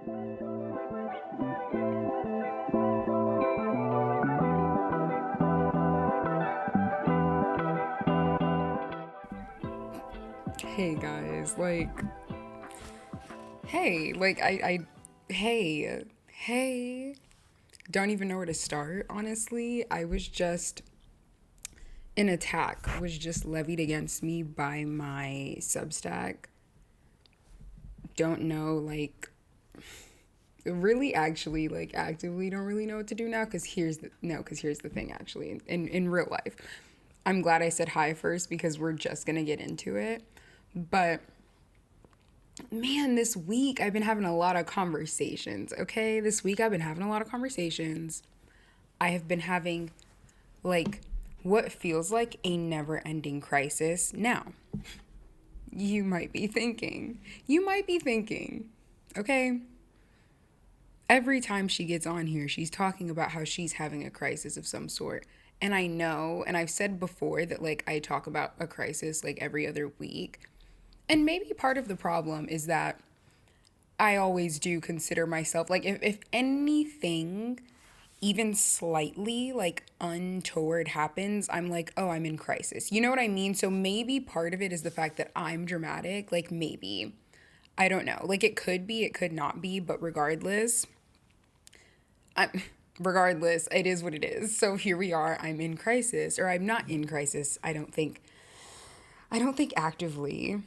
Hey guys, hey, don't even know where to start, honestly. I was just, an attack was just levied against me by my Substack. Don't know, really actually, actively don't really know what to do now, because here's the thing, actually, in real life. I'm glad I said hi first because we're just gonna get into it. But man, this week I've been having a lot of conversations, okay? This week I've been having a lot of conversations. I have been having, like, what feels like a never ending crisis. Now, you might be thinking, okay? Every time she gets on here, she's talking about how she's having a crisis of some sort. And I know, and I've said before that, I talk about a crisis like every other week. And maybe part of the problem is that I always do consider myself if anything even slightly untoward happens, I'm like, oh, I'm in crisis. You know what I mean? So maybe part of it is the fact that I'm dramatic. Maybe. I don't know. It could be, it could not be, but I'm regardless, it is what it is. So here we are. I'm in crisis, or I'm not in crisis. I don't think actively.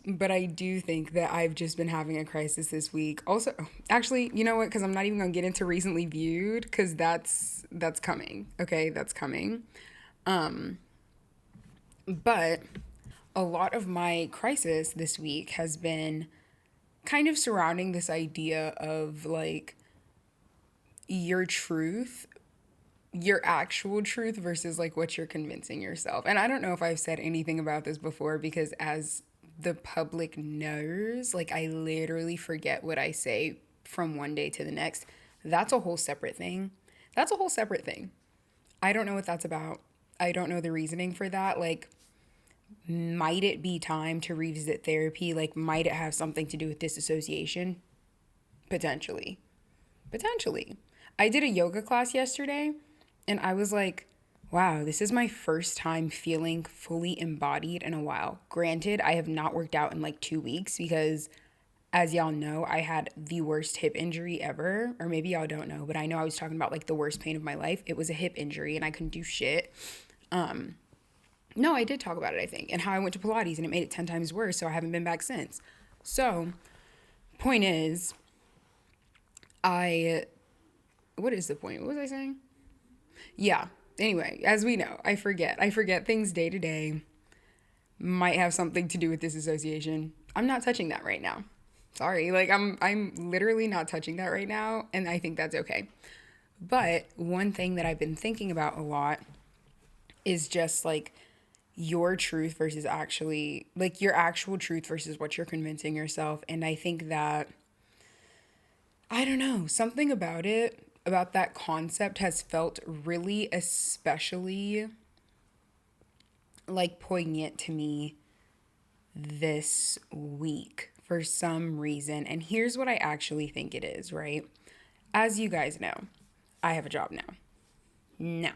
But I do think that I've just been having a crisis this week. Also, actually, you know what? Because I'm not even gonna get into recently viewed, because that's coming. Okay, that's coming. But a lot of my crisis this week has been kind of surrounding this idea of your truth, your actual truth versus what you're convincing yourself. And I don't know if I've said anything about this before, because as the public knows, I literally forget what I say from one day to the next. That's a whole separate thing. That's a whole separate thing. I don't know what that's about. I don't know the reasoning for that. Might it be time to revisit therapy? Might it have something to do with disassociation? Potentially. Potentially. I did a yoga class yesterday, and I was like, wow, this is my first time feeling fully embodied in a while. Granted, I have not worked out in 2 weeks because, as y'all know, I had the worst hip injury ever. Or maybe y'all don't know, but I know I was talking about the worst pain of my life. It was a hip injury and I couldn't do shit. No, I did talk about it, I think, and how I went to Pilates and it made it 10 times worse, so I haven't been back since. So, point is, I. What is the point? What was I saying? Yeah. Anyway, as we know, I forget. I forget things day to day. Might have something to do with disassociation. I'm not touching that right now. Sorry. I'm literally not touching that right now, and I think that's okay. But one thing that I've been thinking about a lot is just your truth versus actually your actual truth versus what you're convincing yourself. And I think that, I don't know, something about it, about that concept has felt really especially poignant to me this week for some reason. And here's what I actually think it is, right? As you guys know, I have a job now. Now,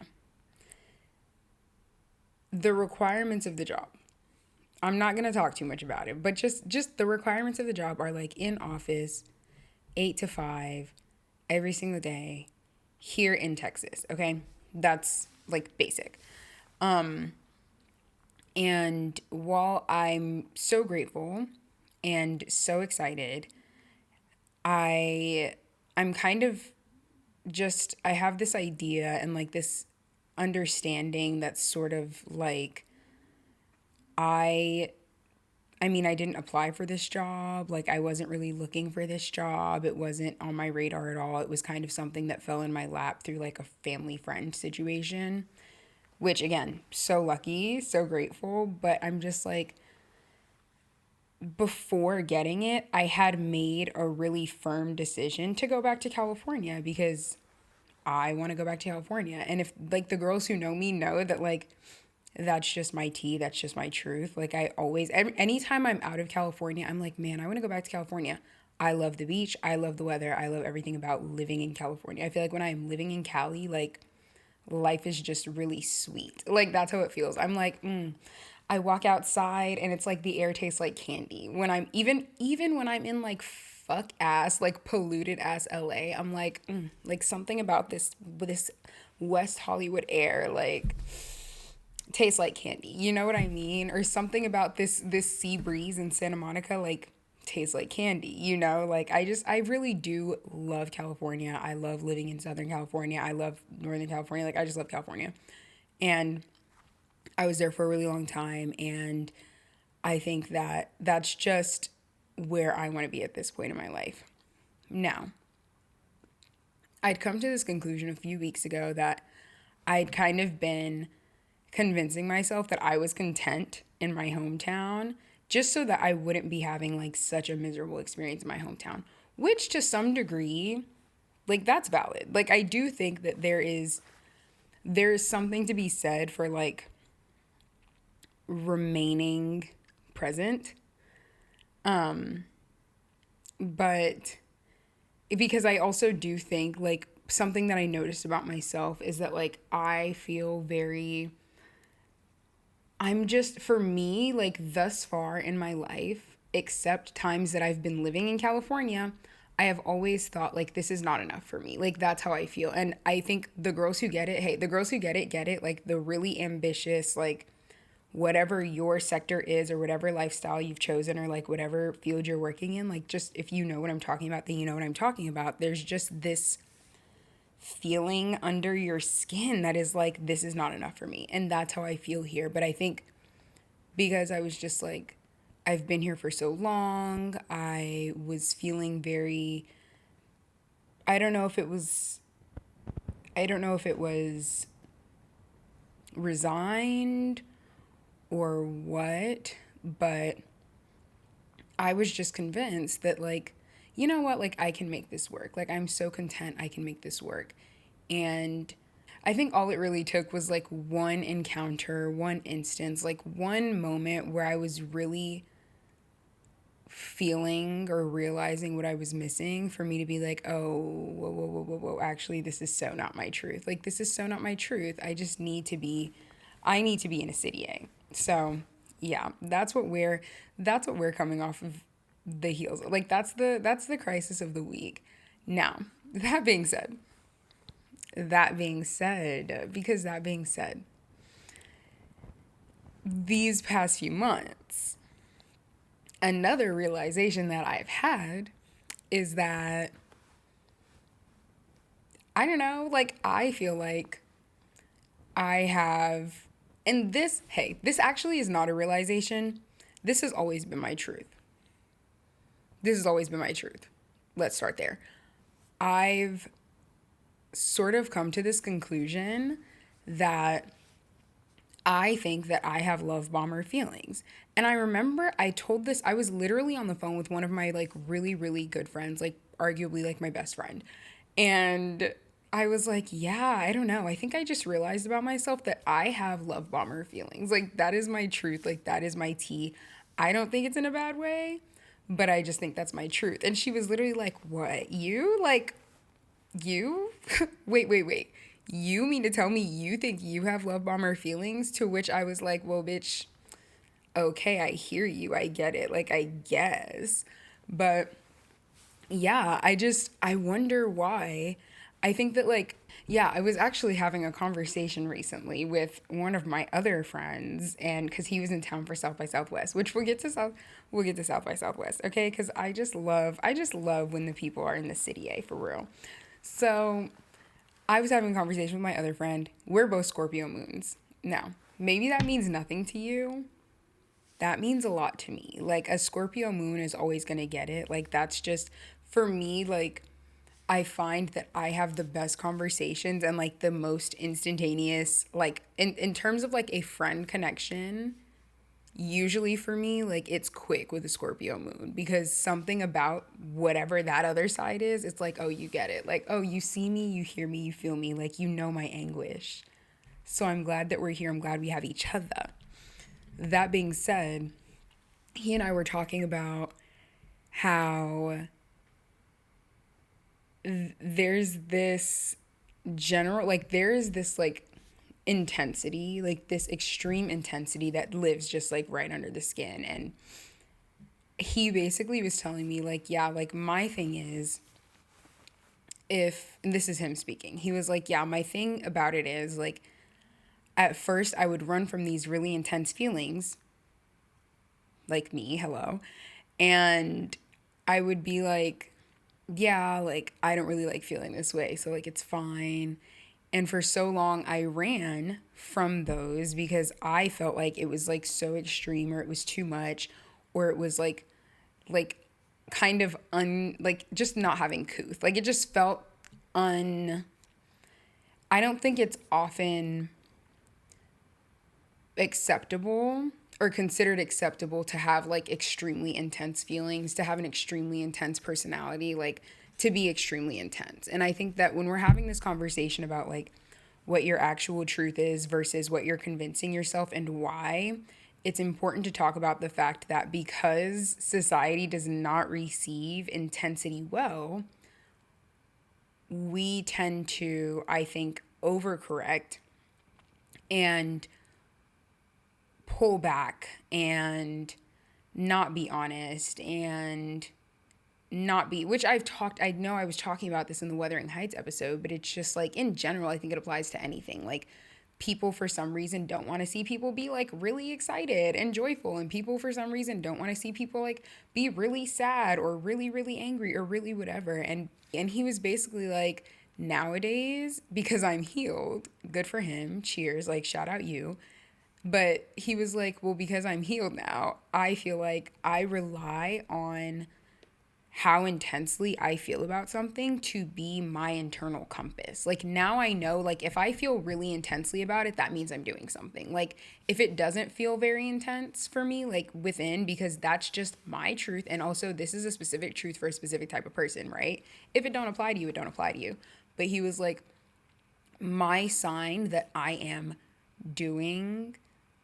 the requirements of the job. I'm not going to talk too much about it, but just the requirements of the job are in office 8 to 5 every single day here in Texas, okay? That's basic. And while I'm so grateful and so excited, I'm kind of just, I have this idea and this understanding that's sort of I I mean, I didn't apply for this job. I wasn't really looking for this job. It wasn't on my radar at all. It was kind of something that fell in my lap through a family friend situation, which again, so lucky, so grateful. But I'm just before getting it, I had made a really firm decision to go back to California because I want to go back to California. And if the girls who know me know that that's just my tea. That's just my truth. I always, anytime I'm out of California, I'm like, man, I want to go back to California. I love the beach. I love the weather. I love everything about living in California. I feel like when I'm living in Cali, like life is just really sweet. Like that's how it feels. I'm like, I walk outside and it's like the air tastes like candy. When I'm even when I'm in like fuck ass like polluted ass LA, I'm like something about this West Hollywood air like tastes like candy. You know what I mean? Or something about this sea breeze in Santa Monica like tastes like candy, you know? Like I really do love California. I love living in Southern California. I love Northern California. Like I just love California. And I was there for a really long time, and I think that that's just where I want to be at this point in my life. Now, I'd come to this conclusion a few weeks ago that I'd kind of been convincing myself that I was content in my hometown just so that I wouldn't be having like such a miserable experience in my hometown, which to some degree, like that's valid. Like I do think that there is something to be said for like remaining present. But because I also do think like something that I noticed about myself is that like I feel very I'm just, for me, like thus far in my life, except times that I've been living in California, I have always thought like this is not enough for me. Like that's how I feel. And I think the girls who get it, hey, the girls who get it. Like the really ambitious, like whatever your sector is or whatever lifestyle you've chosen or like whatever field you're working in, like just if you know what I'm talking about, then you know what I'm talking about. There's just this feeling under your skin that is like, this is not enough for me. And that's how I feel here. But I think because I was just like, I've been here for so long, I was feeling very, I don't know if it was, I don't know if it was resigned or what, but I was just convinced that, like, you know what, like, I can make this work. Like, I'm so content I can make this work. And I think all it really took was like one encounter, one instance, like one moment where I was really feeling or realizing what I was missing for me to be like, oh, whoa, actually, this is so not my truth. Like, this is so not my truth. I need to be in a city A. So, yeah, that's what we're coming off of the heels. Like, that's the crisis of the week. Now, because that being said, these past few months, another realization that I've had is that I don't know, like I feel like I have, and this, hey, this actually is not a realization. This has always been my truth. This has always been my truth. Let's start there. I've sort of come to this conclusion that I think that I have love bomber feelings. And I remember I told this, I was literally on the phone with one of my like really, really good friends, like arguably like my best friend. And I was like, yeah, I don't know. I think I just realized about myself that I have love bomber feelings. Like that is my truth. Like that is my tea. I don't think it's in a bad way, but I just think that's my truth. And she was literally like, what? You? Like, you? Wait. You mean to tell me you think you have love bomber feelings? To which I was like, well, bitch, okay, I hear you. I get it. Like, I guess. But yeah, I wonder why. I think that, like, yeah, I was actually having a conversation recently with one of my other friends, and because he was in town for South by Southwest, which we'll get to South by Southwest, okay? Because I just love when the people are in the city, for real. So I was having a conversation with my other friend. We're both Scorpio moons. Now, maybe that means nothing to you. That means a lot to me. Like, a Scorpio moon is always going to get it. Like, that's just, for me, like, I find that I have the best conversations and, like, the most instantaneous, like, in terms of, like, a friend connection. Usually for me, like it's quick with a Scorpio moon because something about whatever that other side is, it's like, oh, you get it. Like, oh, you see me, you hear me, you feel me, like you know my anguish. So I'm glad that we're here. I'm glad we have each other. That being said, he and I were talking about how there's this general, like, there is this, like, intensity, like, this extreme intensity that lives just, like, right under the skin. And he basically was telling me, like, yeah, like, my thing is, if, and this is him speaking, he was like, yeah, my thing about it is, like, at first I would run from these really intense feelings, like me, hello, and I would be like, yeah, like, I don't really like feeling this way, so, like, it's fine. And for so long, I ran from those because I felt like it was, like, so extreme, or it was too much, or it was like, kind of like, just not having couth. Like, it just felt un, I don't think it's often acceptable or considered acceptable to have, like, extremely intense feelings, to have an extremely intense personality, like, to be extremely intense. And I think that when we're having this conversation about, like, what your actual truth is versus what you're convincing yourself and why, it's important to talk about the fact that because society does not receive intensity well, we tend to, I think, overcorrect and pull back and not be honest and not be, which I know I was talking about this in the Wuthering Heights episode, but it's just like, in general, I think it applies to anything. Like, people for some reason don't want to see people be, like, really excited and joyful, and people for some reason don't want to see people, like, be really sad or really, really angry or really whatever. And he was basically like, nowadays, because I'm healed, good for him, cheers, like, shout out you. But he was like, well, because I'm healed now, I feel like I rely on how intensely I feel about something to be my internal compass. Like, now I know, like, if I feel really intensely about it, that means I'm doing something. Like, if it doesn't feel very intense for me, like, within, because that's just my truth, and also this is a specific truth for a specific type of person, right? If it don't apply to you, it don't apply to you. But he was like, my sign that I am doing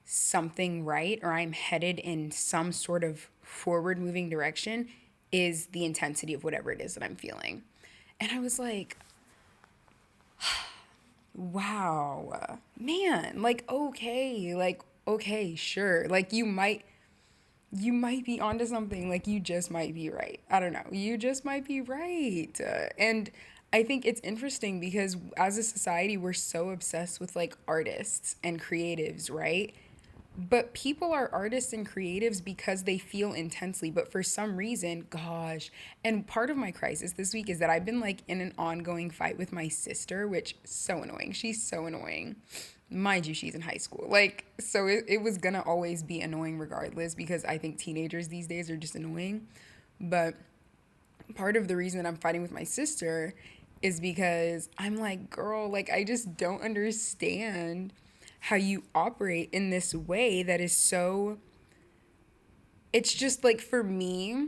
something right, or I'm headed in some sort of forward moving direction, is the intensity of whatever it is that I'm feeling. And I was like, wow, man, like, okay, sure. Like, you might be onto something. Like, you just might be right. I don't know. You just might be right. And I think it's interesting because as a society, we're so obsessed with, like, artists and creatives, right? But people are artists and creatives because they feel intensely. But for some reason, gosh, and part of my crisis this week is that I've been, like, in an ongoing fight with my sister, which is so annoying. She's so annoying. Mind you, she's in high school. Like, so it was gonna always be annoying regardless, because I think teenagers these days are just annoying. But part of the reason that I'm fighting with my sister is because I'm like, girl, like, I just don't understand how you operate in this way that is so, it's just like, for me,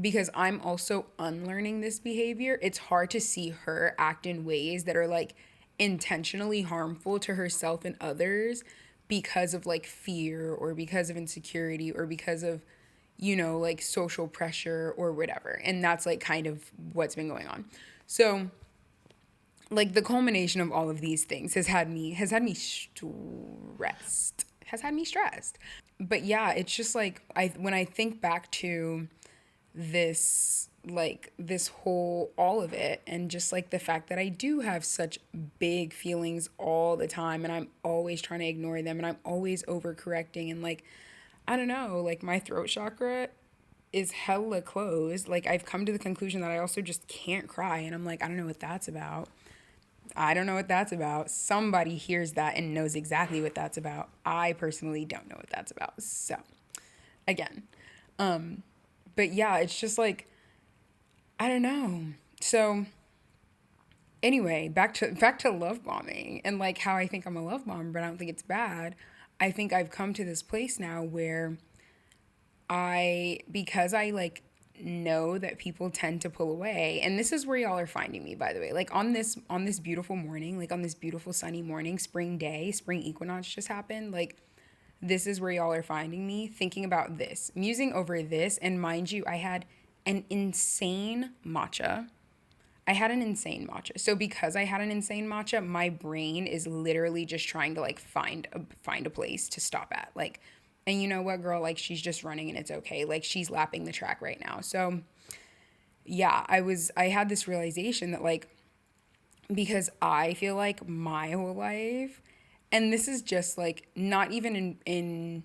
because I'm also unlearning this behavior, it's hard to see her act in ways that are, like, intentionally harmful to herself and others because of, like, fear or because of insecurity or because of, like, social pressure or whatever. And that's, like, kind of what's been going on. So, like, the culmination of all of these things has had me stressed. But yeah, it's just like, when I think back to this, like, this whole, all of it, and just, like, the fact that I do have such big feelings all the time, and I'm always trying to ignore them, and I'm always overcorrecting, and, like, I don't know, like, my throat chakra is hella closed. Like, I've come to the conclusion that I also just can't cry, and I'm like, I don't know what that's about. I don't know what that's about. Somebody hears that and knows exactly what that's about. I personally don't know what that's about. So, again, but yeah, it's just like, I don't know. So, anyway, back to love bombing and, like, how I think I'm a love bomber, but I don't think it's bad. I think I've come to this place now where because I, like, know that people tend to pull away, and this is where y'all are finding me, by the way, like, on this beautiful morning, like, on this beautiful sunny morning, spring day, spring equinox just happened, like, this is where y'all are finding me thinking about this, musing over this. And mind you, I had an insane matcha. I had an insane matcha. So because I had an insane matcha, my brain is literally just trying to like find a place to stop at. Like, and you know what, girl, like she's just running and it's okay. Like she's lapping the track right now. So yeah, I had this realization that like because I feel like my whole life, and this is just like not even in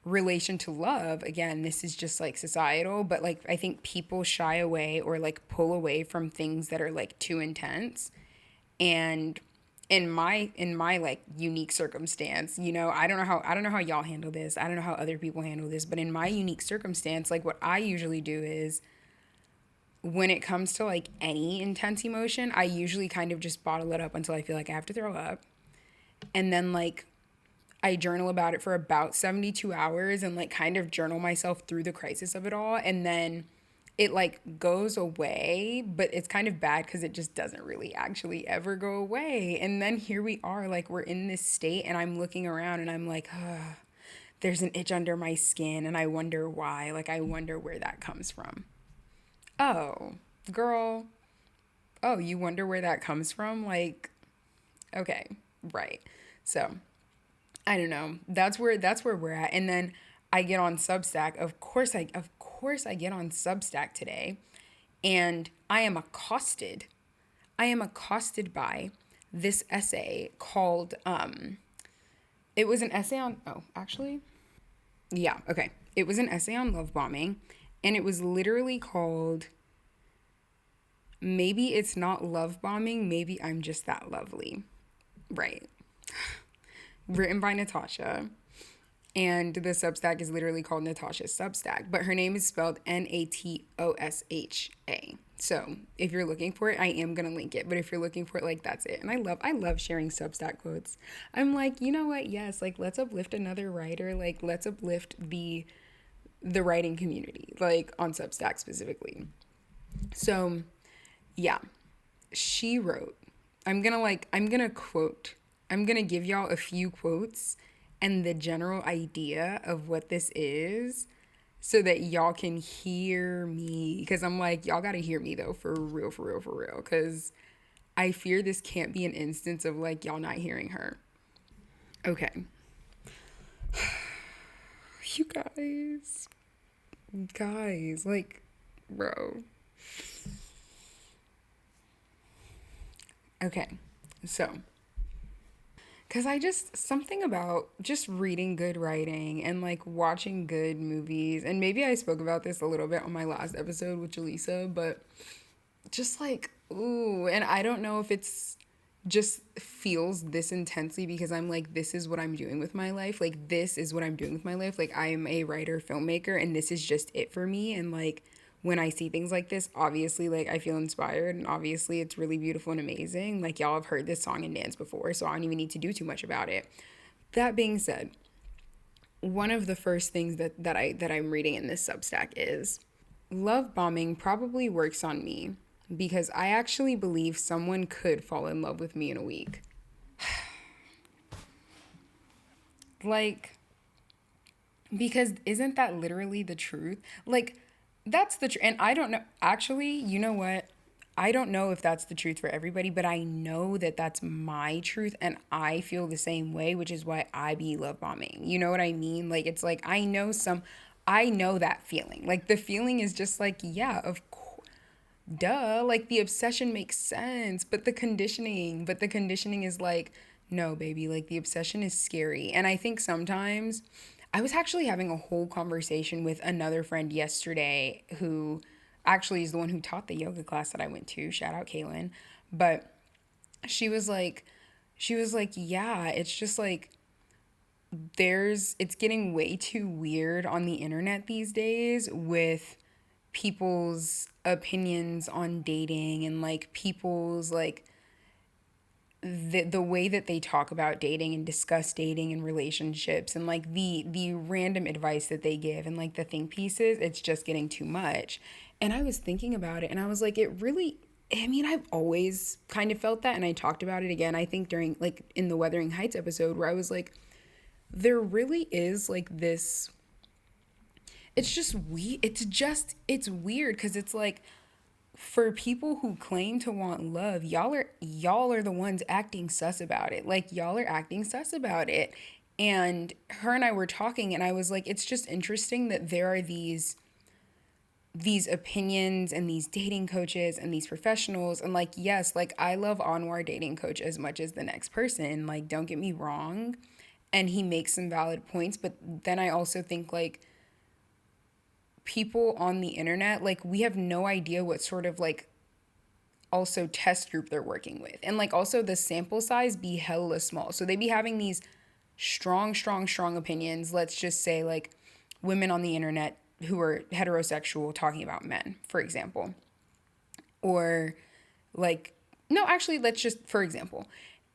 relation to love, again, this is just like societal, but like I think people shy away or like pull away from things that are like too intense. And in my like unique circumstance, you know, I don't know how y'all handle this. I don't know how other people handle this, but in my unique circumstance, like what I usually do is when it comes to like any intense emotion, I usually kind of just bottle it up until I feel like I have to throw up. And then like I journal about it for about 72 hours and like kind of journal myself through the crisis of it all. And then it like goes away, but it's kind of bad because it just doesn't really actually ever go away. And then here we are, like we're in this state, and I'm looking around and I'm like, there's an itch under my skin, and I wonder why. Like, I wonder where that comes from. Oh, girl. Oh, you wonder where that comes from? Like, okay, right. So I don't know. That's where we're at. And then I get on Substack. Of course I get on Substack today, and I am accosted. I am accosted by this essay called it was an essay on oh, actually. Yeah, okay. It was an essay on love bombing, and it was literally called Maybe It's Not Love Bombing, Maybe I'm Just That Lovely. Right. Written by Natasha. And the Substack is literally called Natasha's Substack, but her name is spelled Natosha. So if you're looking for it, I am gonna link it. But if you're looking for it, like that's it. And I love sharing Substack quotes. I'm like, you know what? Yes, like let's uplift another writer. Like let's uplift the writing community, like on Substack specifically. So yeah, she wrote. I'm gonna give y'all a few quotes and the general idea of what this is so that y'all can hear me. Because I'm like, y'all gotta hear me though, for real, for real, for real. Because I fear this can't be an instance of like y'all not hearing her. Okay. You guys. Guys, like, bro. Okay. So, because something about just reading good writing and like watching good movies, and maybe I spoke about this a little bit on my last episode with Jaleesa, but just like, ooh, and I don't know if it's just feels this intensely because I'm like, this is what I'm doing with my life. Like, this is what I'm doing with my life. Like, I am a writer, filmmaker, and this is just it for me. And like, when I see things like this, obviously, like, I feel inspired, and obviously, it's really beautiful and amazing. Like, y'all have heard this song and dance before, so I don't even need to do too much about it. That being said, one of the first things that I'm reading in this Substack is love bombing probably works on me because I actually believe someone could fall in love with me in a week. Like, because isn't that literally the truth? Like, that's the truth. And I don't know. Actually, you know what? I don't know if that's the truth for everybody, but I know that that's my truth, and I feel the same way, which is why I be love bombing. You know what I mean? Like, it's like I know that feeling. Like, the feeling is just like, yeah, of course, duh. Like, the obsession makes sense, but the conditioning is like, no, baby, like, the obsession is scary. And I think sometimes I was actually having a whole conversation with another friend yesterday who actually is the one who taught the yoga class that I went to. Shout out Kaylin. But she was like, yeah, it's just like it's getting way too weird on the internet these days with people's opinions on dating and like people's like the way that they talk about dating and discuss dating and relationships and like the random advice that they give and like the think pieces, it's just getting too much. And I was thinking about it and I was like, it really, I mean, I've always kind of felt that, and I talked about it again, I think during like in the Wuthering Heights episode, where I was like, there really is like this, it's just we it's weird because it's like for people who claim to want love, y'all are the ones acting sus about it. Like y'all are acting sus about it. And her and I were talking and I was like, it's just interesting that there are these opinions and these dating coaches and these professionals, and like, yes, like I love Anwar dating coach as much as the next person, like don't get me wrong, and he makes some valid points, but then I also think like people on the internet, like we have no idea what sort of like also test group they're working with. And like also the sample size be hella small. So they be having these strong opinions. Let's just say like women on the internet who are heterosexual talking about men, for example. Or like, no, actually, let's just, for example,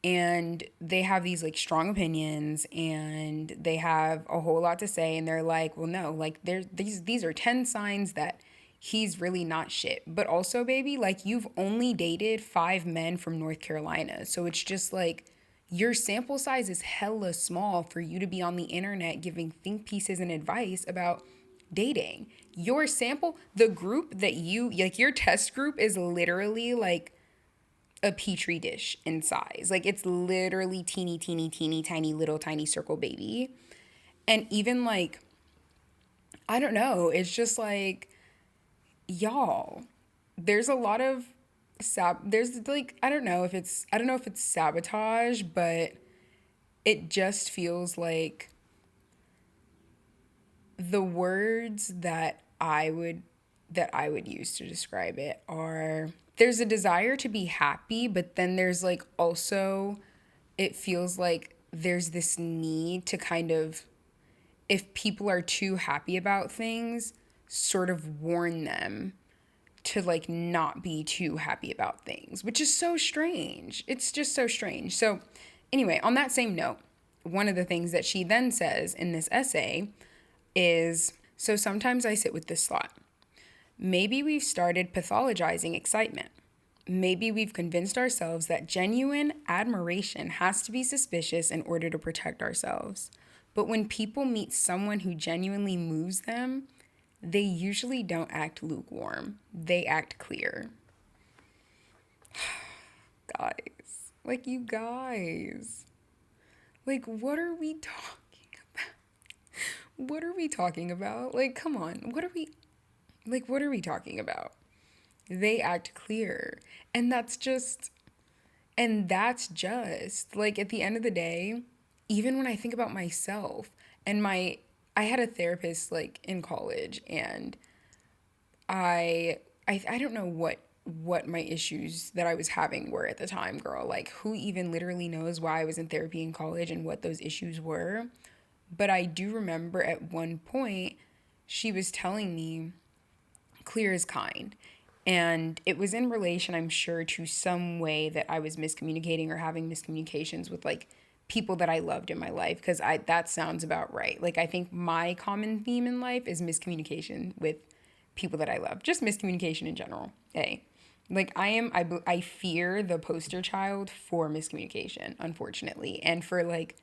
and they have these like strong opinions and they have a whole lot to say and they're like, well, no, like there's these are 10 signs that he's really not shit. But also, baby, like you've only dated 5 men from North Carolina. So it's just like your sample size is hella small for you to be on the internet giving think pieces and advice about dating. Your sample, the group that you like, your test group is literally like a petri dish in size. Like it's literally teeny tiny little tiny circle baby. And even like, I don't know, it's just like, y'all, there's a lot of there's like, I don't know if it's sabotage, but it just feels like the words that I would use to describe it are, there's a desire to be happy, but then there's like also, it feels like there's this need to kind of, if people are too happy about things, sort of warn them to like not be too happy about things, which is so strange. It's just so strange. So, anyway, on that same note, one of the things that she then says in this essay is, so sometimes I sit with this thought. Maybe we've started pathologizing excitement. Maybe we've convinced ourselves that genuine admiration has to be suspicious in order to protect ourselves. But when people meet someone who genuinely moves them, they usually don't act lukewarm. They act clear. Guys, like you guys, like what are we talking about? What are we talking about? Like, come on, what are we talking about? They act clear. And that's just like at the end of the day, even when I think about myself and I had a therapist like in college, and I don't know what my issues that I was having were at the time, girl. Like who even literally knows why I was in therapy in college and what those issues were? But I do remember at one point she was telling me clear is kind. And it was in relation, I'm sure, to some way that I was miscommunicating or having miscommunications with like people that I loved in my life. Because that sounds about right. Like I think my common theme in life is miscommunication with people that I love. Just miscommunication in general. Hey. Like I fear the poster child for miscommunication, unfortunately. And for like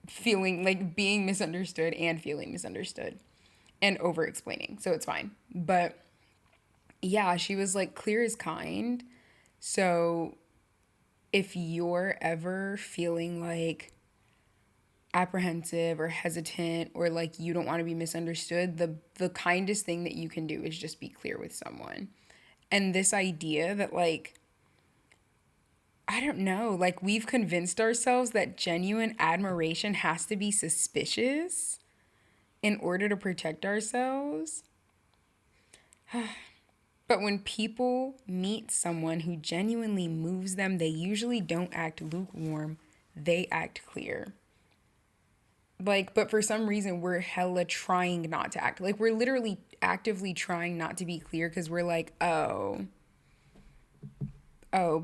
feeling like being misunderstood and feeling misunderstood and over explaining. So it's fine. But yeah, she was like, clear is kind. So if you're ever feeling like apprehensive or hesitant or like you don't want to be misunderstood, the kindest thing that you can do is just be clear with someone. And this idea that like, I don't know, like we've convinced ourselves that genuine admiration has to be suspicious in order to protect ourselves. But when people meet someone who genuinely moves them, they usually don't act lukewarm, they act clear. Like, but for some reason, we're hella trying not to act. Like, we're literally actively trying not to be clear because we're like, but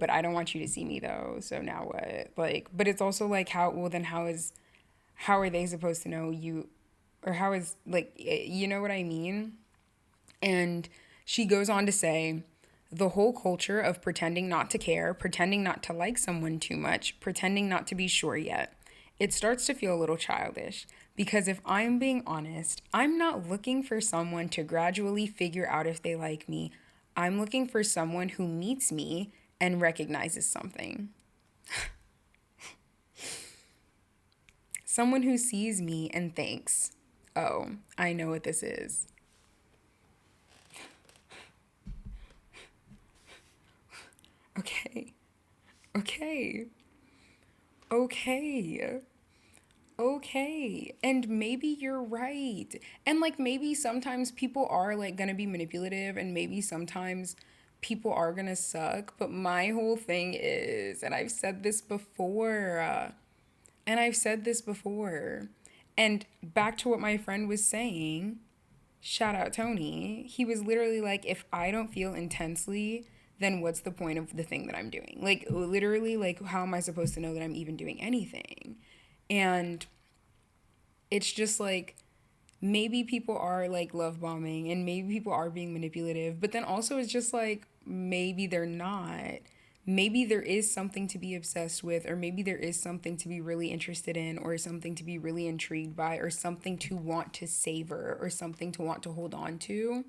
I don't want you to see me though. So now what? Like, but it's also like, how are they supposed to know you? Or how is, like, you know what I mean? And she goes on to say, the whole culture of pretending not to care, pretending not to like someone too much, pretending not to be sure yet, it starts to feel a little childish. Because if I'm being honest, I'm not looking for someone to gradually figure out if they like me. I'm looking for someone who meets me and recognizes something. Someone who sees me and thinks, oh, I know what this is. Okay. Okay. Okay. Okay. And maybe you're right. And like maybe sometimes people are like gonna be manipulative and maybe sometimes people are gonna suck. But my whole thing is, and I've said this before, and I've said this before, and back to what my friend was saying, shout out Tony, he was literally like, if I don't feel intensely, then what's the point of the thing that I'm doing? Like, literally, like, how am I supposed to know that I'm even doing anything? And it's just like, maybe people are like love bombing and maybe people are being manipulative, but then also it's just like, maybe they're not. Maybe there is something to be obsessed with, or maybe there is something to be really interested in, or something to be really intrigued by, or something to want to savor, or something to want to hold on to.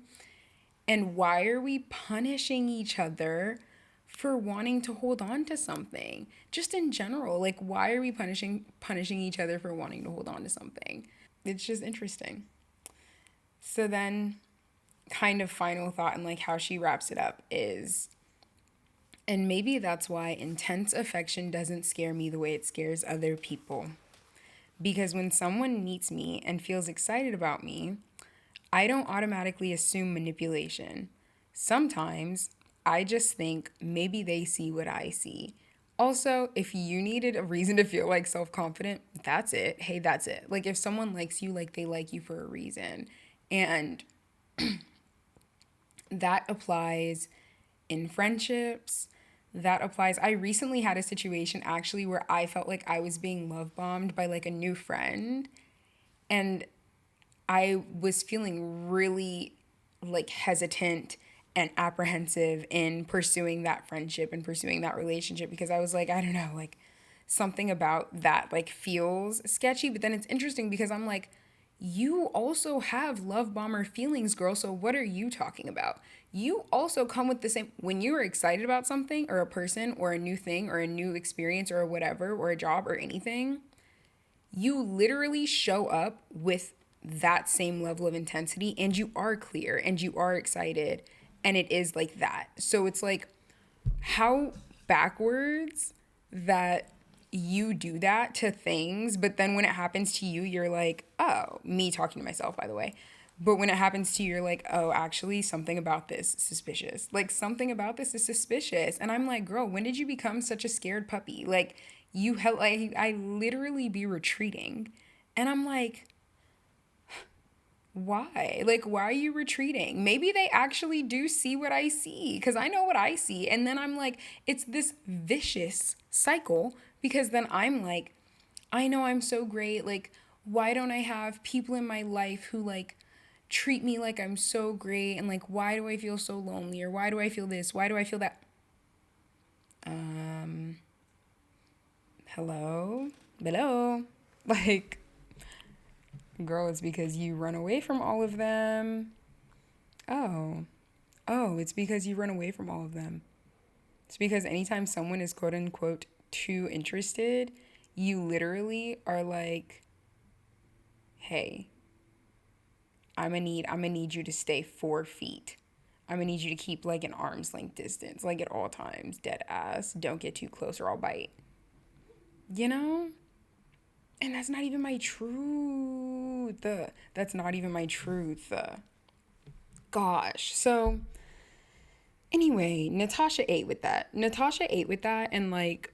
And why are we punishing each other for wanting to hold on to something? Just in general, like why are we punishing each other for wanting to hold on to something? It's just interesting. So then kind of final thought and like how she wraps it up is, and maybe that's why intense affection doesn't scare me the way it scares other people. Because when someone meets me and feels excited about me, I don't automatically assume manipulation. Sometimes I just think maybe they see what I see. Also, if you needed a reason to feel like self confident, that's it. Hey, that's it. Like, if someone likes you, like, they like you for a reason. And that applies in friendships. That applies. I recently had a situation actually where I felt like I was being love bombed by like a new friend. And I was feeling really like hesitant and apprehensive in pursuing that friendship and pursuing that relationship because I was like, I don't know, like something about that like feels sketchy. But then it's interesting because I'm like, you also have love bomber feelings, girl. So what are you talking about? You also come with the same, when you are excited about something or a person or a new thing or a new experience or whatever or a job or anything, you literally show up with that same level of intensity and you are clear and you are excited and it is like that. So it's like how backwards that you do that to things, but then when it happens to you, you're like, oh, me talking to myself, by the way. But when it happens to you, you're like, oh, actually, something about this is suspicious. Like, something about this is suspicious. And I'm like, girl, when did you become such a scared puppy? Like, like, I literally be retreating. And I'm like, why? Like, why are you retreating? Maybe they actually do see what I see because I know what I see. And then I'm like, it's this vicious cycle because then I'm like, I know I'm so great. Like, why don't I have people in my life who like treat me like I'm so great? And like, why do I feel so lonely? Or why do I feel this? Why do I feel that? Um, hello? Hello? Like, girl, it's because you run away from all of them. Oh, oh, it's because you run away from all of them. It's because anytime someone is quote unquote too interested, you literally are like, hey, I'm gonna need you to stay 4 feet. I'm gonna need you to keep like an arm's length distance, like at all times, dead ass. Don't get too close or I'll bite. You know? And that's not even my truth. That's not even my truth. Gosh. So anyway, Natasha ate with that. Natasha ate with that and like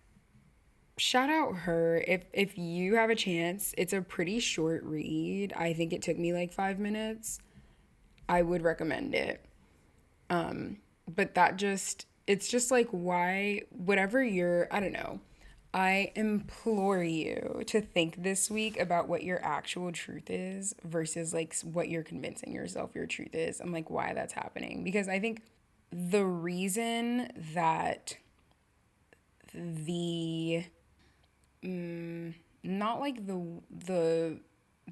shout out her if you have a chance. It's a pretty short read. I think it took me like 5 minutes. I would recommend it. But that just it's just like why whatever you're, I don't know. I implore you to think this week about what your actual truth is versus like what you're convincing yourself your truth is and like why that's happening because I think the reason that the not like not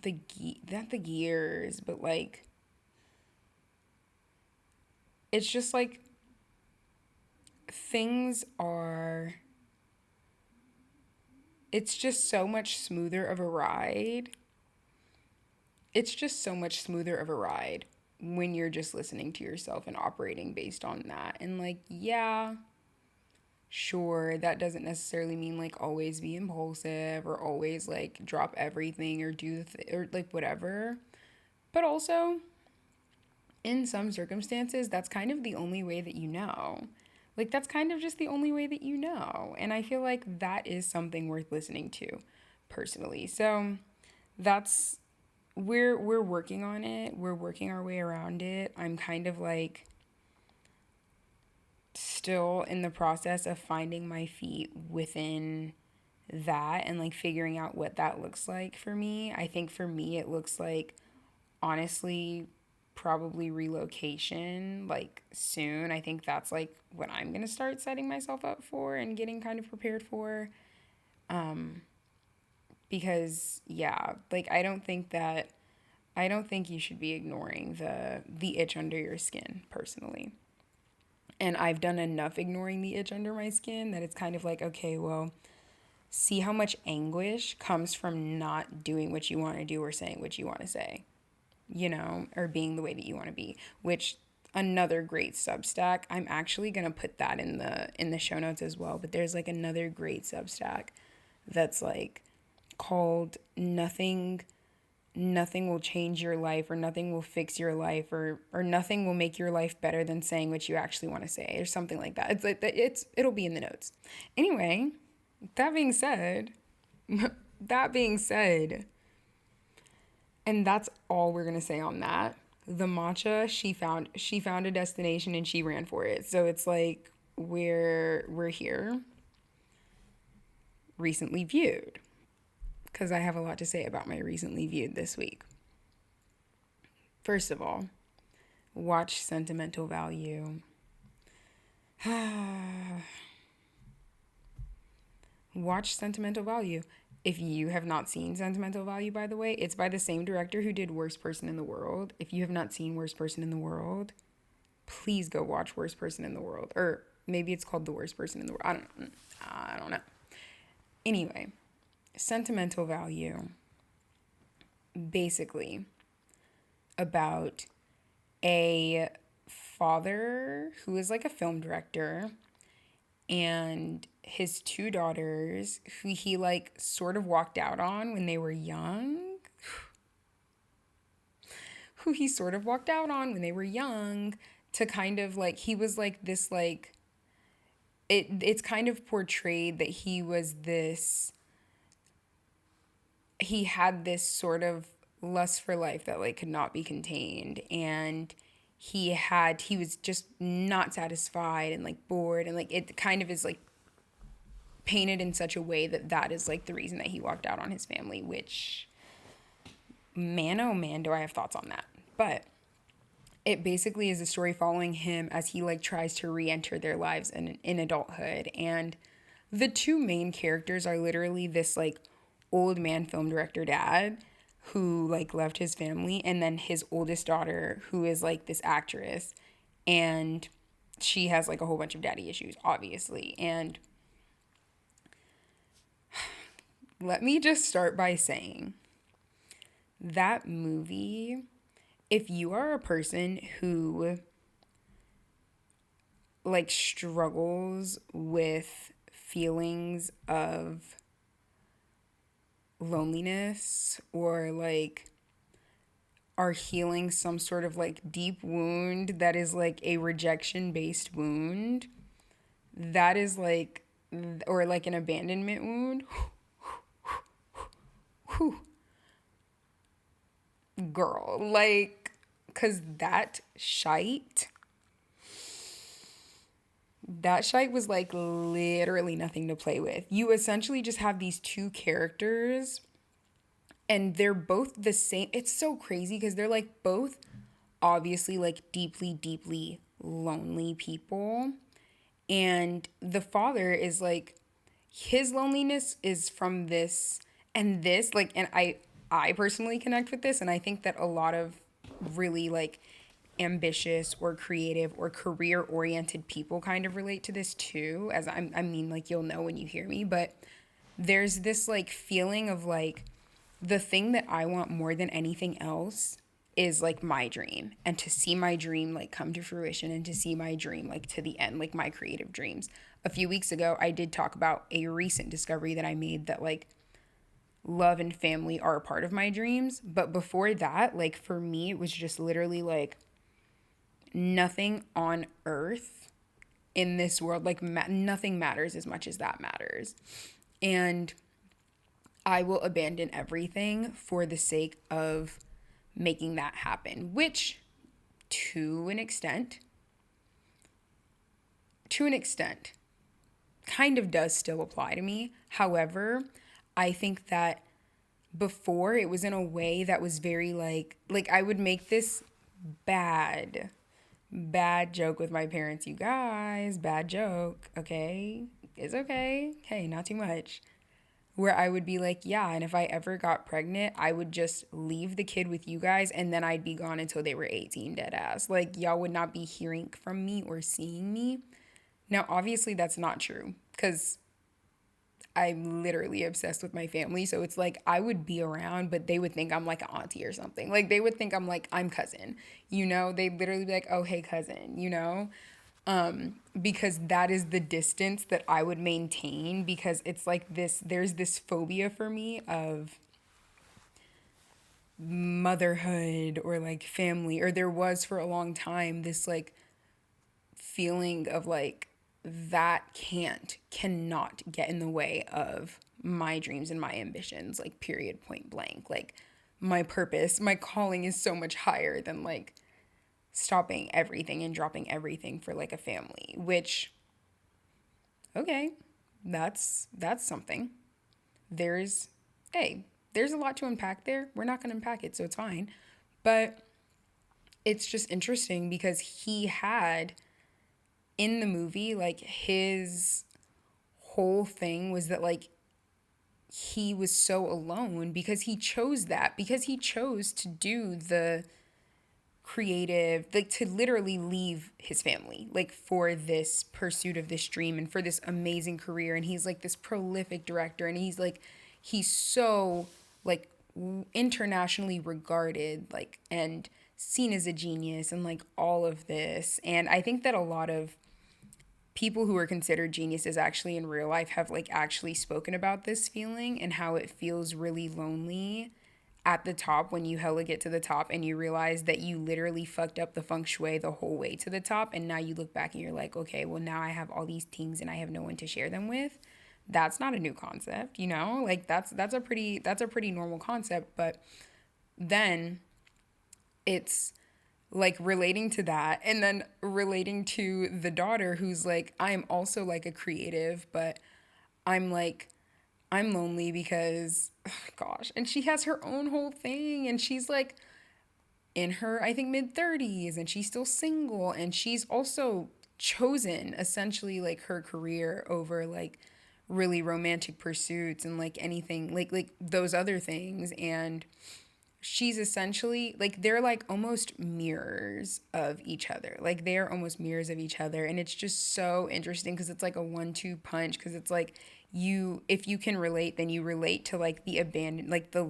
the gears but like it's just like things are, it's just so much smoother of a ride. It's just so much smoother of a ride when you're just listening to yourself and operating based on that. And like, yeah, sure, that doesn't necessarily mean like always be impulsive or always like drop everything or do or like whatever. But also, in some circumstances, that's kind of the only way that you know. Like, that's kind of just the only way that you know. And I feel like that is something worth listening to personally. So, that's we're working on it. We're working our way around it. I'm kind of like still in the process of finding my feet within that and like figuring out what that looks like for me. I think for me it looks like honestly probably relocation like soon. I think that's like what I'm going to start setting myself up for and getting kind of prepared for because yeah, like I don't think you should be ignoring the itch under your skin personally. And I've done enough ignoring the itch under my skin that it's kind of like, okay, well, see how much anguish comes from not doing what you want to do or saying what you want to say, you know, or being the way that you want to be, which another great Substack. I'm actually going to put that in the show notes as well, but there's like another great Substack that's like called nothing will change your life or nothing will fix your life or nothing will make your life better than saying what you actually want to say or something like that. It's like it'll be in the notes. Anyway, that being said, that being said, and that's all we're going to say on that. The matcha, she found a destination and she ran for it. So it's like we're here recently viewed because I have a lot to say about my recently viewed this week. First of all, watch Sentimental Value. Watch Sentimental Value. If you have not seen Sentimental Value, by the way, it's by the same director who did Worst Person in the World. If you have not seen Worst Person in the World, please go watch Worst Person in the World. Or maybe it's called The Worst Person in the World. I don't know. Anyway, Sentimental Value, basically about a father who is like a film director and his two daughters who he like sort of walked out on when they were young. Who he sort of walked out on when they were young to kind of like he was like this like it's kind of portrayed that he was this he had this sort of lust for life that like could not be contained and he was just not satisfied and like bored and like it kind of is like painted in such a way that that is like the reason that he walked out on his family, which man oh man do I have thoughts on that. But it basically is a story following him as he like tries to re-enter their lives in adulthood. And the two main characters are literally this like old man film director dad who like left his family and then his oldest daughter who is like this actress and she has like a whole bunch of daddy issues obviously. And let me just start by saying that movie, if you are a person who like struggles with feelings of loneliness or like are healing some sort of like deep wound that is like a rejection based wound, that is like, or like an abandonment wound, whew, girl, like, cause that shite was like literally nothing to play with. You essentially just have these two characters and they're both the same. It's so crazy because they're like both obviously like deeply, deeply lonely people. And the father is like, his loneliness is from this and this, like, and I personally connect with this. And I think that a lot of really like ambitious or creative or career oriented people kind of relate to this too, as I mean, like, you'll know when you hear me, but there's this like feeling of like the thing that I want more than anything else is like my dream, and to see my dream like come to fruition, and to see my dream like to the end, like my creative dreams. A few weeks ago, I did talk about a recent discovery that I made, that like love and family are a part of my dreams. But before that, like for me, it was just literally like nothing on earth in this world, like nothing matters as much as that matters. And I will abandon everything for the sake of making that happen, which to an extent, to an extent, kind of does still apply to me. However, I think that before it was in a way that was very like I would make this bad bad joke with my parents, you guys, bad joke, okay? It's okay. Hey, not too much. Where I would be like, yeah, and if I ever got pregnant, I would just leave the kid with you guys, and then I'd be gone until they were 18, dead ass. Like, y'all would not be hearing from me or seeing me. Now, obviously, that's not true, because I'm literally obsessed with my family. So it's like I would be around, but they would think I'm like an auntie or something. Like they would think I'm cousin, They'd literally be like, oh, hey, cousin. Because that is the distance that I would maintain, because it's like there's this phobia for me of motherhood or like family, or there was for a long time this like feeling of like that cannot get in the way of my dreams and my ambitions, like period, point blank. Like my purpose, my calling is so much higher than like stopping everything and dropping everything for like a family, which okay, that's something. There's hey, there's a lot to unpack there. We're not going to unpack it, so it's fine. But it's just interesting because he had in the movie, like his whole thing was that like he was so alone because he chose that, because he chose to do the creative, like to literally leave his family, like for this pursuit of this dream and for this amazing career. And he's like this prolific director, and he's so like internationally regarded, like, and seen as a genius and like all of this. And I think that a lot of people who are considered geniuses actually in real life have like actually spoken about this feeling and how it feels really lonely at the top when you hella get to the top and you realize that you literally fucked up the feng shui the whole way to the top, and now you look back and you're like, okay, well now I have all these things and I have no one to share them with. That's not a new concept, Like that's a pretty normal concept, but then it's like relating to that, and then relating to the daughter who's like, I'm also like a creative, but I'm like, I'm lonely because oh gosh, and she has her own whole thing, and she's like in her, I think, mid 30s, and she's still single, and she's also chosen essentially like her career over like really romantic pursuits and like anything like those other things. And she's essentially like, they're like almost mirrors of each other. Like they're almost mirrors of each other. And it's just so interesting because it's like a 1-2 punch, because it's like if you can relate, then you relate to like the abandoned, like the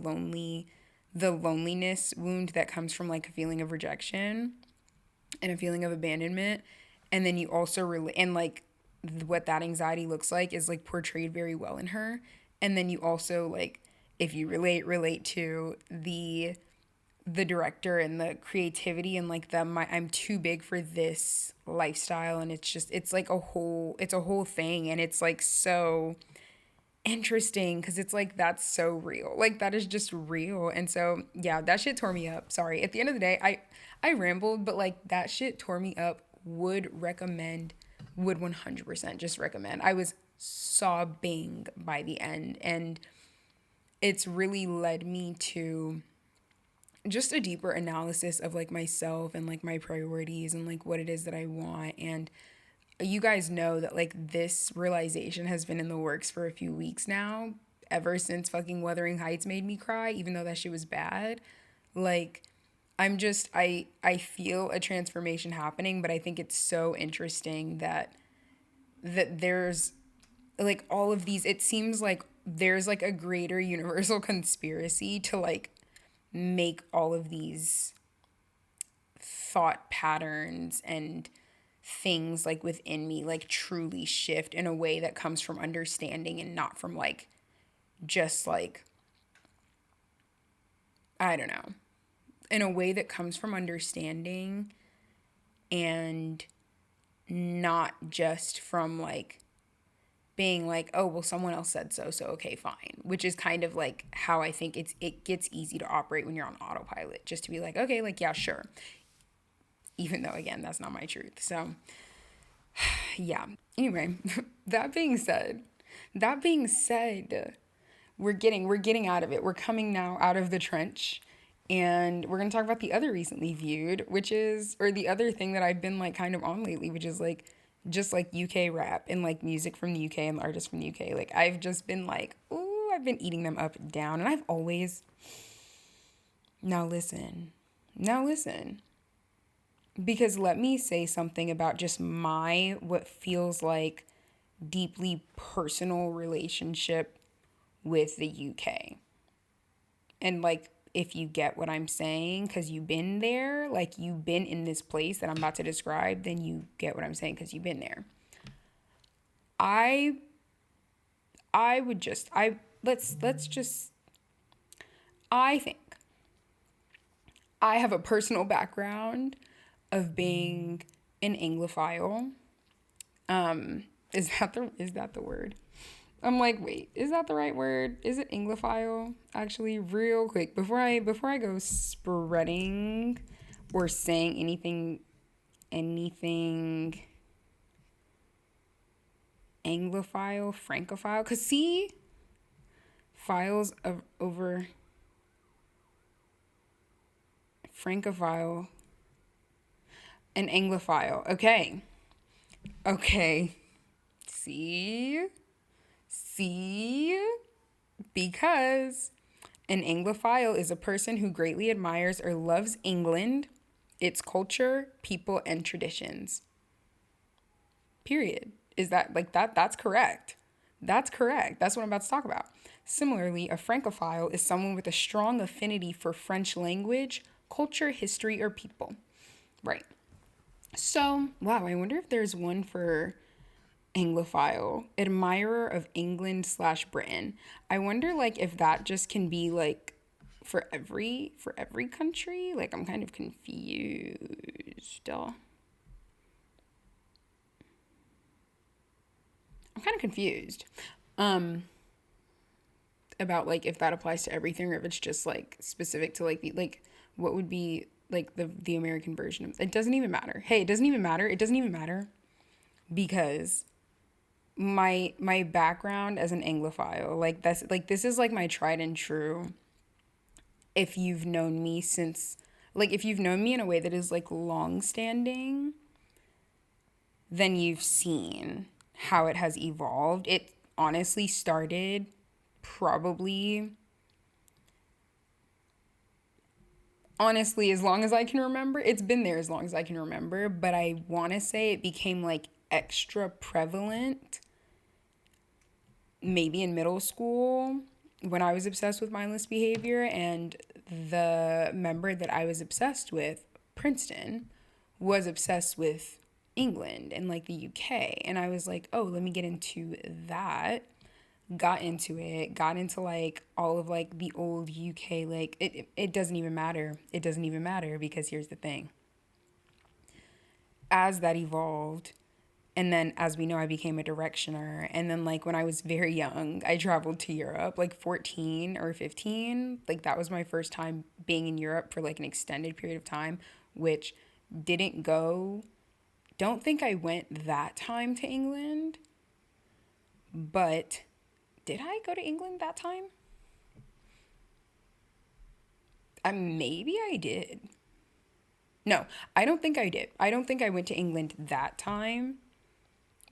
loneliness wound that comes from like a feeling of rejection and a feeling of abandonment. And then you also relate, and like what that anxiety looks like is like portrayed very well in her. And then you also like, if you relate to the director and the creativity and like I'm too big for this lifestyle. And it's like it's a whole thing, and it's like so interesting because it's like that's so real, like that is just real. And so yeah, that shit tore me up. Sorry, at the end of the day, I rambled, but like that shit tore me up. Would 100% just recommend. I was sobbing by the end, and it's really led me to just a deeper analysis of like myself and like my priorities and like what it is that I want. And you guys know that like this realization has been in the works for a few weeks now, ever since fucking Wuthering Heights made me cry, even though that shit was bad. Like I feel a transformation happening, but I think it's so interesting that there's like all of these, it seems like there's like a greater universal conspiracy to like make all of these thought patterns and things like within me like truly shift in a way that comes from understanding and not from like just like, I don't know, in a way that comes from understanding and not just from like being like, oh well, someone else said so, so okay, fine, which is kind of like how I think it gets easy to operate when you're on autopilot, just to be like, okay, like yeah, sure, even though again that's not my truth. So yeah, anyway, that being said, that being said, we're getting out of it. We're coming now out of the trench, and we're going to talk about the other recently viewed, which is, or the other thing that I've been like kind of on lately, which is like just like UK rap and like music from the UK and artists from the UK. Like I've just been like, ooh, I've been eating them up and down, and I've always, now listen, now listen, because let me say something about just my what feels like deeply personal relationship with the UK. And like, if you get what I'm saying, because you've been there, like you've been in this place that I'm about to describe, then you get what I'm saying because you've been there. I I would just I let's just I think I have a personal background of being an Anglophile. Is that the word? I'm like, wait, is that the right word? Is it Anglophile? Actually, real quick, before I go spreading or saying anything Anglophile, Francophile, cause see, files of over Francophile and Anglophile. Okay, okay. See, because an Anglophile is a person who greatly admires or loves England, its culture, people, and traditions. Period. Is that like that? That's correct. That's correct. That's what I'm about to talk about. Similarly, a Francophile is someone with a strong affinity for French language, culture, history, or people. Right. So, wow, I wonder if there's one for Anglophile, admirer of England slash Britain. I wonder like if that just can be like for every country. Like I'm kind of confused. I'm kind of confused. Um, about like if that applies to everything or if it's just like specific to like the like what would be like the American version of it. Doesn't even matter. Hey, it doesn't even matter. It doesn't even matter because my background as an Anglophile, like that's like this is like my tried and true. If you've known me since like if you've known me in a way that is like long standing, then you've seen how it has evolved. It honestly started probably honestly as long as I can remember. It's been there as long as I can remember, but I want to say it became like extra prevalent maybe in middle school when I was obsessed with mindless behavior, and the member that I was obsessed with, Princeton, was obsessed with England and like the UK. And I was like, oh, let me get into that. Got into it, got into like all of like the old UK, like it doesn't even matter. It doesn't even matter because here's the thing. As that evolved, and then as we know, I became a directioner. And then like when I was very young, I traveled to Europe, like 14 or 15. Like that was my first time being in Europe for like an extended period of time, which didn't go, don't think I went that time to England, but did I go to England that time? Maybe I did. No, I don't think I did. I don't think I went to England that time,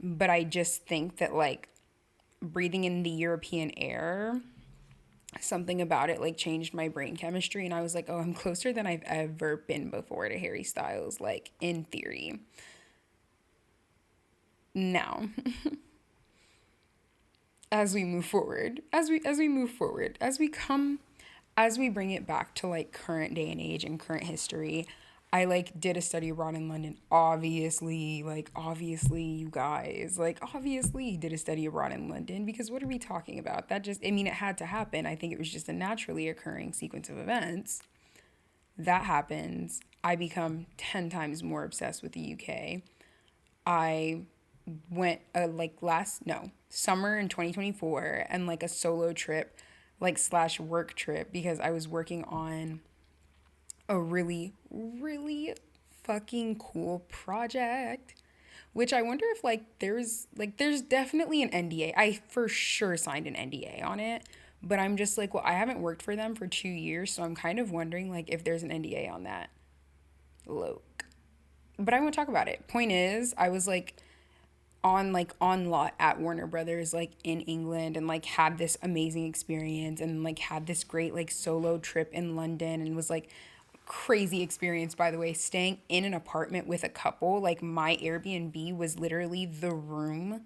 but I just think that like breathing in the European air something about it like changed my brain chemistry, and I was like, oh, I'm closer than I've ever been before to Harry Styles, like in theory. Now, as we move forward, as we bring it back to like current day and age and current history, I like did a study abroad in London. Obviously, you guys, like obviously did a study abroad in London, because what are we talking about? That just, I mean, it had to happen. I think it was just a naturally occurring sequence of events. That happens. I become 10 times more obsessed with the UK. I went like last no summer in 2024, and like a solo trip, like slash work trip, because I was working on a really fucking cool project, which I wonder if there's definitely an NDA. I for sure signed an NDA on it, but I'm just like, well, I haven't worked for them for 2 years, so I'm kind of wondering like if there's an NDA on that. Loke. But I won't talk about it. Point is, I was on lot at Warner Brothers like in England, and like had this amazing experience, and like had this great like solo trip in London, and was like crazy experience, by the way, staying in an apartment with a couple. Like my Airbnb was literally the room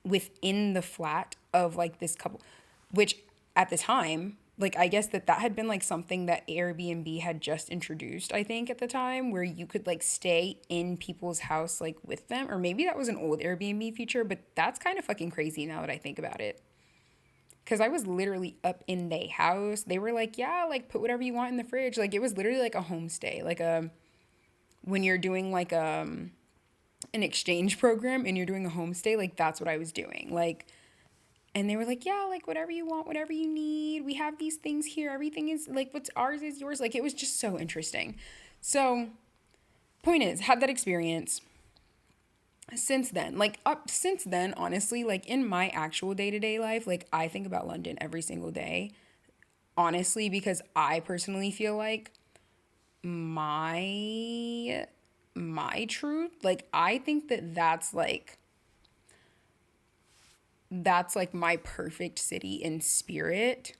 within the flat of like this couple, which at the time, like I guess that had been like something that Airbnb had just introduced, I think at the time, where you could like stay in people's house like with them, or maybe that was an old Airbnb feature, but that's kind of fucking crazy now that I think about it. Cause I was literally up in their house. They were like, yeah, like put whatever you want in the fridge. Like it was literally like a homestay, like a when you're doing like an exchange program and you're doing a homestay, like that's what I was doing. Like, and they were like, yeah, like whatever you want, whatever you need. We have these things here. Everything is like what's ours is yours. Like it was just so interesting. So, point is, had that experience. Since then, honestly, like in my actual day-to-day life, like I think about London every single day, honestly, because I personally feel like my my truth, like I think that that's like my perfect city in spirit,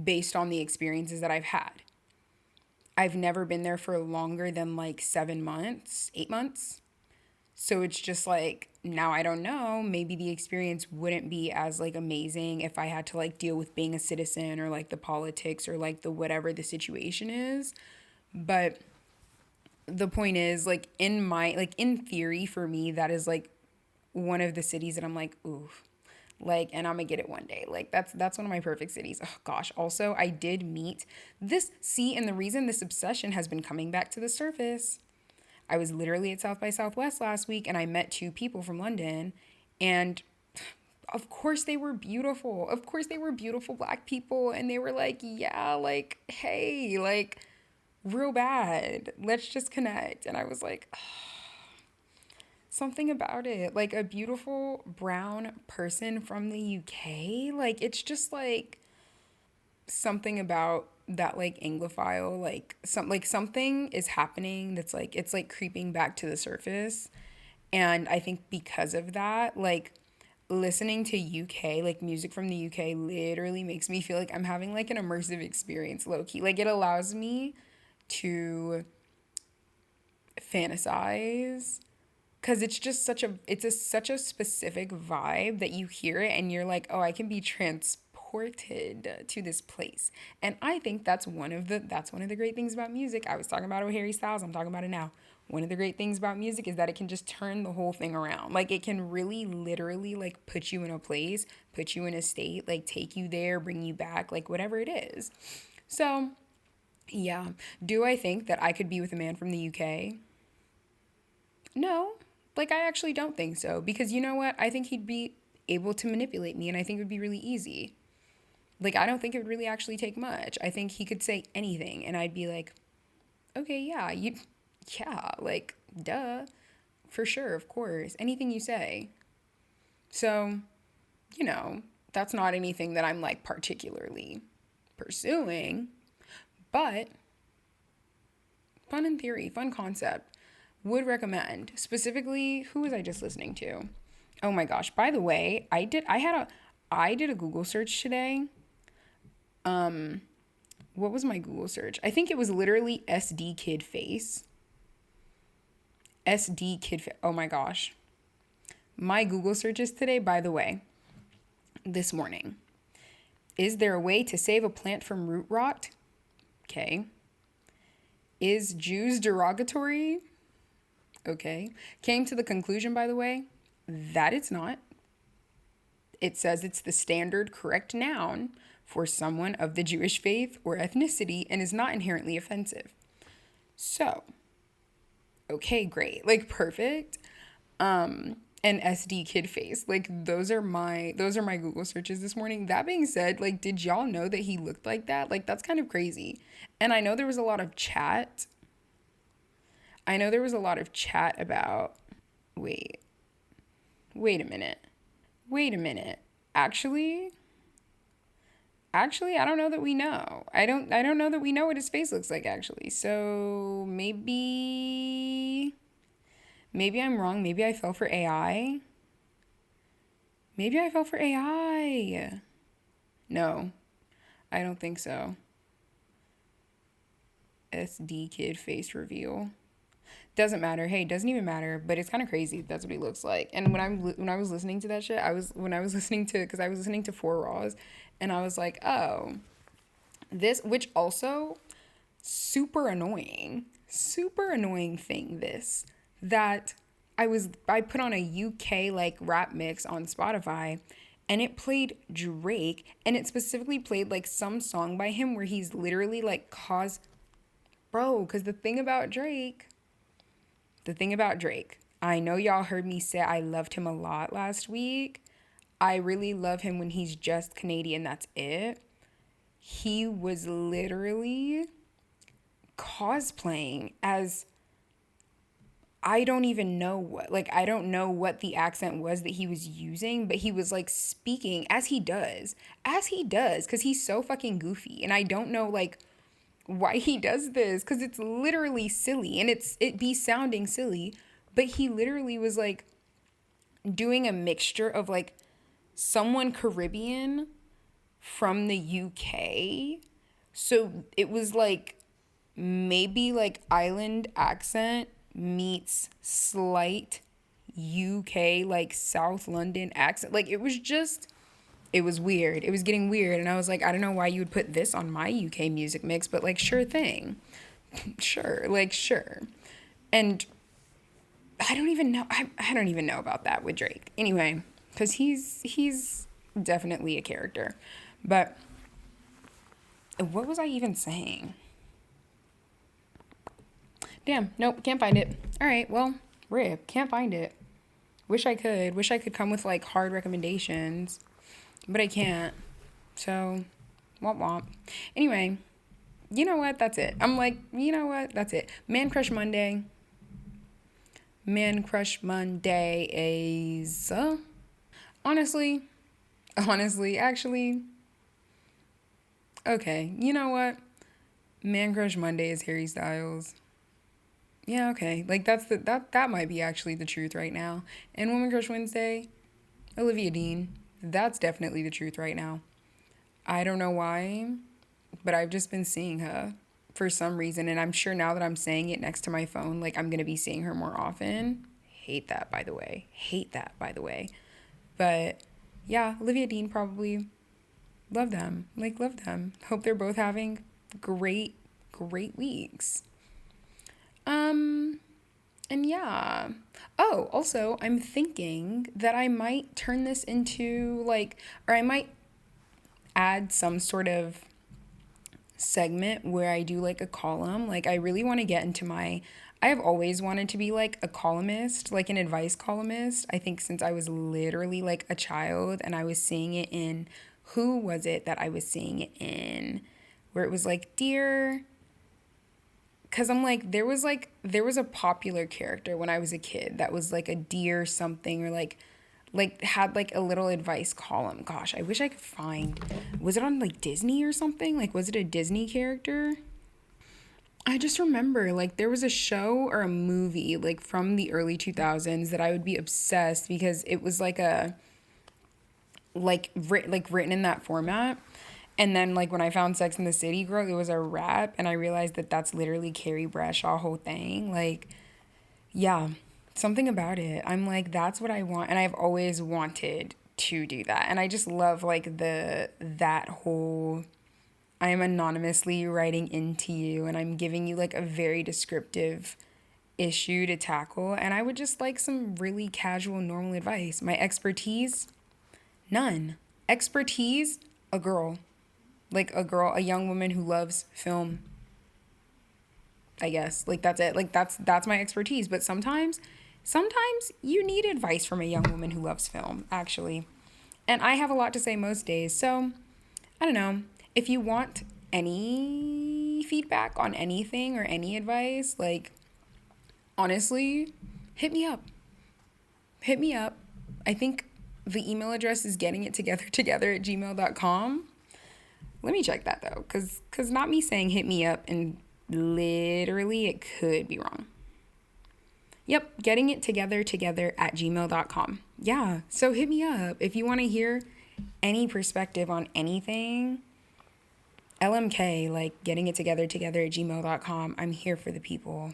based on the experiences that I've had. I've never been there for longer than like 7 months, 8 months. So it's just like, now I don't know, maybe the experience wouldn't be as like amazing if I had to like deal with being a citizen, or like the politics, or like the whatever the situation is. But the point is, like in theory, for me, that is like one of the cities that I'm like, ooh, like, and I'm gonna get it one day. Like that's one of my perfect cities. Oh gosh. Also, I did meet this. See, and the reason this obsession has been coming back to the surface, I was literally at South by Southwest last week, and I met two people from London, and of course they were beautiful. Of course they were beautiful black people, and they were like, yeah, like, hey, like, real bad. Let's just connect. And I was like, something about it, like a beautiful brown person from the UK. Like it's just like something about that like Anglophile, like something is happening that's like it's like creeping back to the surface. And I think because of that, like listening to UK, like music from the UK literally makes me feel like I'm having like an immersive experience, low key. Like it allows me to fantasize, because it's just such a specific vibe that you hear it and you're like, oh, I can be transported to this place. And I think that's one of the great things about music. I was talking about it with Harry Styles, I'm talking about it now. One of the great things about music is that it can just turn the whole thing around. Like it can really literally like put you in a place, put you in a state, like take you there, bring you back, like whatever it is. So yeah. Do I think that I could be with a man from the UK? No, like I actually don't think so, because you know what? I think he'd be able to manipulate me, and I think it would be really easy. Like I don't think it would really actually take much. I think he could say anything and I'd be like, "Okay, yeah, you yeah, like duh. For sure, of course. Anything you say." So, you know, that's not anything that I'm like particularly pursuing, but fun in theory, fun concept. Would recommend. Specifically, who was I just listening to? Oh my gosh. By the way, I did a Google search today. What was my Google search? I think it was literally SD kid face. SD kid face. Oh my gosh. My Google searches today, by the way, this morning. Is there a way to save a plant from root rot? Okay. Is Jews derogatory? Okay. Came to the conclusion, by the way, that it's not. It says it's the standard correct noun for someone of the Jewish faith or ethnicity and is not inherently offensive. So, okay, great. Like perfect. And SD kid face. Like those are my Google searches this morning. That being said, like did y'all know that he looked like that? Like that's kind of crazy. And I know there was a lot of chat. About wait. Wait a minute. Actually, I don't know that we know. I don't know that we know what his face looks like actually. So maybe I'm wrong. Maybe I fell for AI. No, I don't think so. SD kid face reveal. Doesn't matter. Hey, doesn't even matter. But it's kind of crazy. That's what he looks like. And when I was listening to that shit, because I was listening to Four Raws, and I was like, oh, this, which also super annoying thing. This that I put on a UK like rap mix on Spotify, and it played Drake, and it specifically played like some song by him where he's literally like because the thing about Drake, I know y'all heard me say I loved him a lot last week. I really love him when he's just Canadian, that's it. He was literally cosplaying as I don't even know I don't know what the accent was that he was using, but he was like speaking as he does, because he's so fucking goofy. And I don't know like why he does this, because it's literally silly and it be sounding silly, but he literally was like doing a mixture of like someone Caribbean from the UK. So it was like maybe like island accent meets slight UK like South London accent. Like it was weird. It was getting weird, and I was like, I don't know why you would put this on my UK music mix, but like sure thing. Sure. And I don't even know about that with Drake. Anyway, cuz he's definitely a character. But what was I even saying? Damn, nope, can't find it. All right, well, rip, can't find it. Wish I could come with like hard recommendations, but I can't. So, womp womp. Anyway, you know what? That's it. I'm like, you know what? That's it. Man Crush Monday. Man Crush Monday is honestly, actually, okay. You know what? Man Crush Monday is Harry Styles. Yeah, okay. Like that might be actually the truth right now. And Woman Crush Wednesday, Olivia Dean. That's definitely the truth right now. I don't know why, but I've just been seeing her for some reason, and I'm sure now that I'm saying it next to my phone, like I'm gonna be seeing her more often. Hate that, by the way. But yeah, Olivia Dean probably. Love them. Love them. Hope they're both having great weeks. And yeah. Oh, also, I'm thinking that I might turn this into or I might add some sort of segment where I do like a column. Like I really want to get into I have always wanted to be like a columnist, like an advice columnist. I think since I was literally like a child, and I was seeing it in, who was it that I was seeing it in? Where it was like, dear, because I'm like, there was a popular character when I was a kid that was like a dear something, or like had like a little advice column. Gosh, I wish I could find, was it on like Disney or something? Like, was it a Disney character? I just remember like there was a show or a movie like from the early 2000s that I would be obsessed, because it was like written in that format. And then, like, when I found Sex in the City, girl, it was a wrap. And I realized that that's literally Carrie Bradshaw whole thing. Like, yeah, something about it. I'm like, that's what I want. And I've always wanted to do that. And I just love, like, that whole, I am anonymously writing into you and I'm giving you, like, a very descriptive issue to tackle. And I would just like some really casual, normal advice. My expertise, none. Expertise, a girl. Like a girl, a young woman who loves film, I guess. Like that's it. Like that's my expertise. But sometimes you need advice from a young woman who loves film, actually. And I have a lot to say most days. So, I don't know. If you want any feedback on anything or any advice, like honestly, hit me up. Hit me up. I think the email address is gettingittogethertoghether at gmail.com. Let me check that though, cause not me saying hit me up and literally it could be wrong. Yep, gettingittogethertoghether at gmail.com. Yeah, so hit me up if you want to hear any perspective on anything. LMK, like gettingittogethertogether at gmail.com. I'm here for the people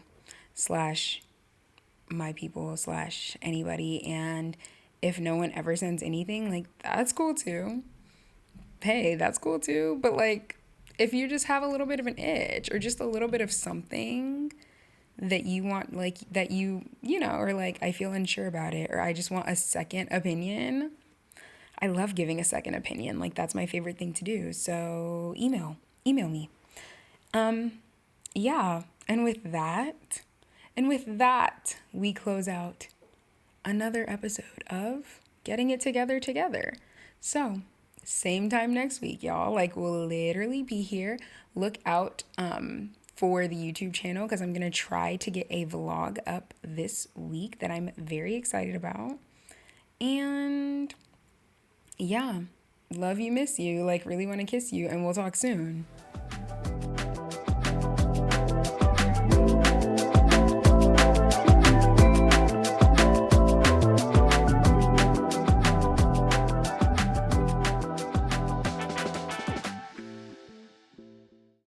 slash my people slash anybody. And if no one ever sends anything, like that's cool too. Hey, that's cool too. But like, if you just have a little bit of an itch or just a little bit of something that you want, like that you know, or like I feel unsure about it, or I just want a second opinion. I love giving a second opinion. Like that's my favorite thing to do. So email me. Yeah. And with that, we close out another episode of Getting It Together Together. So, same time next week, y'all. Like, we'll literally be here. Look out for the YouTube channel because I'm going to try to get a vlog up this week that I'm very excited about. And yeah, love you, miss you, like, really want to kiss you, and we'll talk soon.